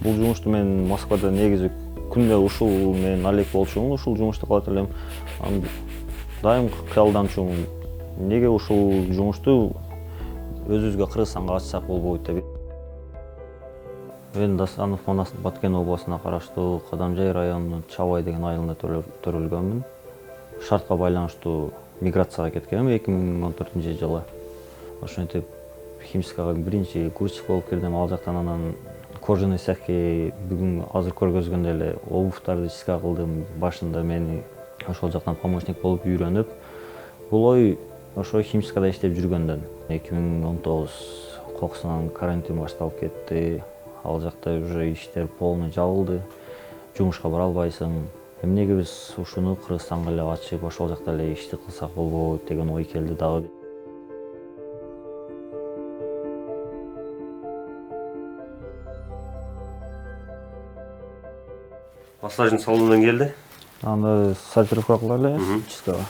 бул жумушту мен Москвада негизи күндө ушул менен алек болчумун, ушул жумушту кылат элем. Дайым кыялданчумун. Неге ушул жумушту өзүбүзгө Кыргызстанга ачсак болбойт деп. Мен Дастанов Манас Баткен областына караштуу Кадамжай районунун Чабай деген айылында төрөлгөнмүн. Шартка байланыштуу миграцияга кеткенмин 2014-жылы. Ошентип химчисткага биринчи грузчик болуп кирдим. Ал жактан анан кожаный цехке бүгүн азыр көргөзгөндөй эле обувтарды чистка кылдым. Башында мени ошол жактан помощник болуп үйрөнүп, бул ой ошо химчисткада иштеп жүргөндөн 2019 кокусунан карантин башталып кетти. Ал жакта уже иштер полный жабылды. Жумушка бара албайсың. Эмнеге биз ушуну Кыргызстанга эле ачып, ошол жакта эле ишти кылсак болбойт деген ой келди дагы. Массажный салонунан келди. Анда сортировка кыла эле чисткага.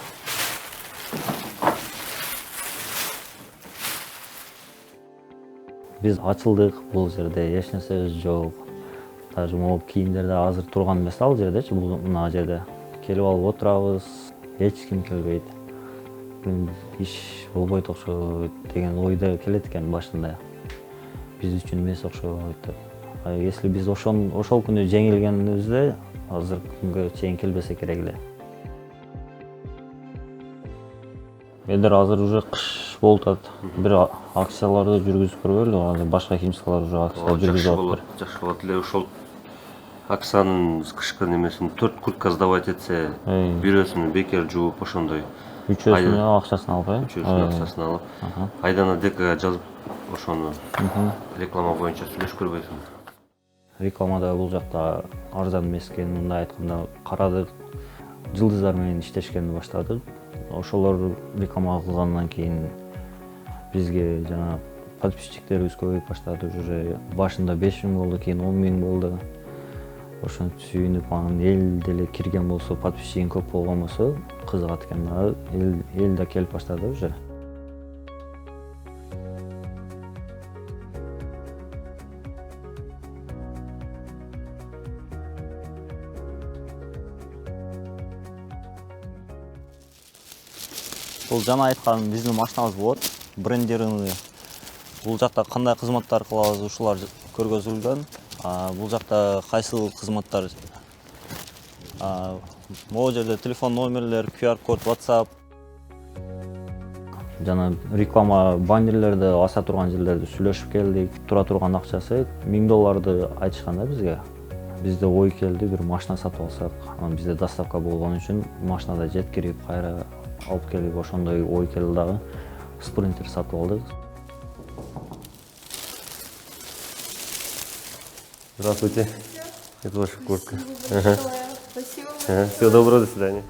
Биз ачылдык, бул жерде эч нерсе жок. Даже могу кийимдерде азыр турган эмес ал жердечи, бул мына жерде. Келип алып отурабыз, эч ким келбейт. Иш болбойт окшойт деген ойдо келет экен башында. Биз үчүн эмес окшойт деп. Если биз ошол күнү жеңилгенибизде, азыр күнгө чейин келбесе керек эле. Элдер азыр уже кыш болуп атат. Бир акцияларды жүргүзүп көрбөйлү, азыр башка химчисткалар уже акция жүргүзүп атат. Жакшы болот эле ошол акциянын кышкы немесин 4 куртка сдавать этсе, бирөөсүн бекер жууп ошондой. Үчөөсүнүн акчасын алып, Үчөөсүнүн акчасын алып, айдана ДКга жазып ошону реклама боюнча сүйлөшүп көрбөйсүң. Рекламада бул жакта арзан эмес экен, мындай айтканда карадык, жылдыздар менен иштешкенди баштадык. Ошолор реклама кылгандан кийин бизге жана подписчиктерибиз көбөйүп баштады. Уже башында 5000 болду, кийин 10 000 болду. Ошентип сүйүнүп, анан эл деле кирген болсо, подписчигин көп болгон болсо, кызыгат экен. Эл да келип баштады уже. Бул жана айткан биздин машинабыз болот, брендированный. Бул жакта кандай кызматтар кылабыз, ушулар көргөзүлгөн. Бул жакта кайсыл кызматтар, могу жерде телефон номерлер, QR-код, WhatsApp. Жана реклама баннерлерди аса турган жерлерди сүйлөшүп келдик. Тура турган акчасы $1000 айтышкан да бизге. Бизде ой келди, бир машина сатып алсак, анан бизде доставка болгон үчүн машинада жеткирип, кайра алып келип, ошондой ой келди дагы. Спринтер сатып алдык. Здравствуйте. Это ваша куртка. Спасибо. Всего доброго, до свидания.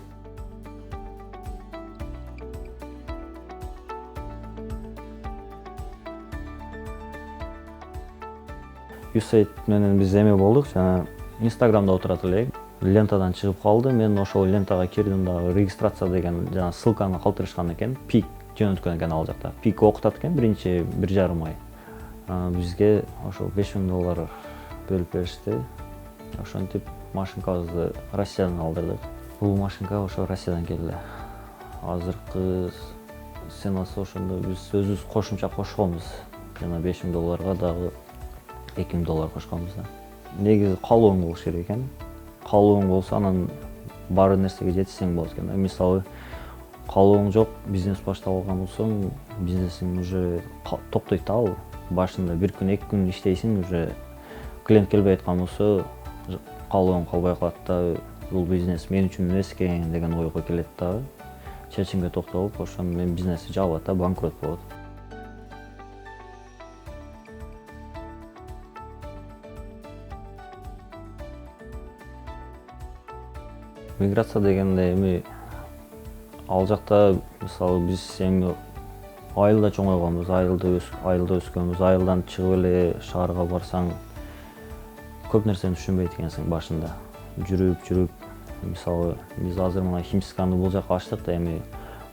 Юсейт менен биз эме болдук, жана Инстаграмда отурат элек. Лентадан чыгып калды. Мен ошол лентага кирдим дагы, регистрация деген жана ссылканы калтырышкан экен. Пик жөнөткөн экен ал жакта. Пик окутат экен биринчи 1,5 ай. Бизге ошол $5000 бөлүп беришти. Ошентип машинкабызды Россиядан алдырдык. Бул машинка ошо Россиядан келди. Азыркы ценасы ошондо биз өзүбүз кошумча кошконбуз. Жана $5000 дагы $2000 кошконбуз да. Негизи каалооң болуш керек экен. Каалооң болсо анан бар нерсеге жетишсең болот экен. Мисалы, каалооң жок, бизнес баштап алган болсоң, бизнесиң уже токтойт да ал. Башында 1 күн, 2 күн иштейсиң, уже клиент келбей аткан болсо, каалооң калбай калат да, бул бизнес мен үчүн эмес экен деген ойго келет да. Чечимге токтолуп, ошону менен бизнеси жабылат да, банкрот болот. Миграция дегенде эми ал жакта мисалы биз эми айылда чоңойгонбуз, айылда өскөнбүз, айылдан чыгып эле шаарга барсаң көп нерсени түшүнбөйт экенсиң башында. Жүрүп, мисалы биз азыр мына химчистканы бул жакка ачтык да, эми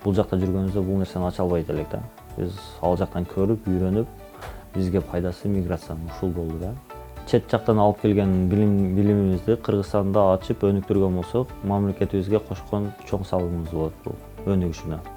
бул жакта жүргөнүбүздө бул нерсени ача албайт элек да. Биз ал жактан көрүп, үйрөнүп, бизге пайдасы миграциянын ушул болду да. чет жактан алып келген билимибизди Кыргызстанда ачып өнүктүргөн болсок, мамлекетибизге кошкон чоң салымыбыз болот бул өнүгүшүнө.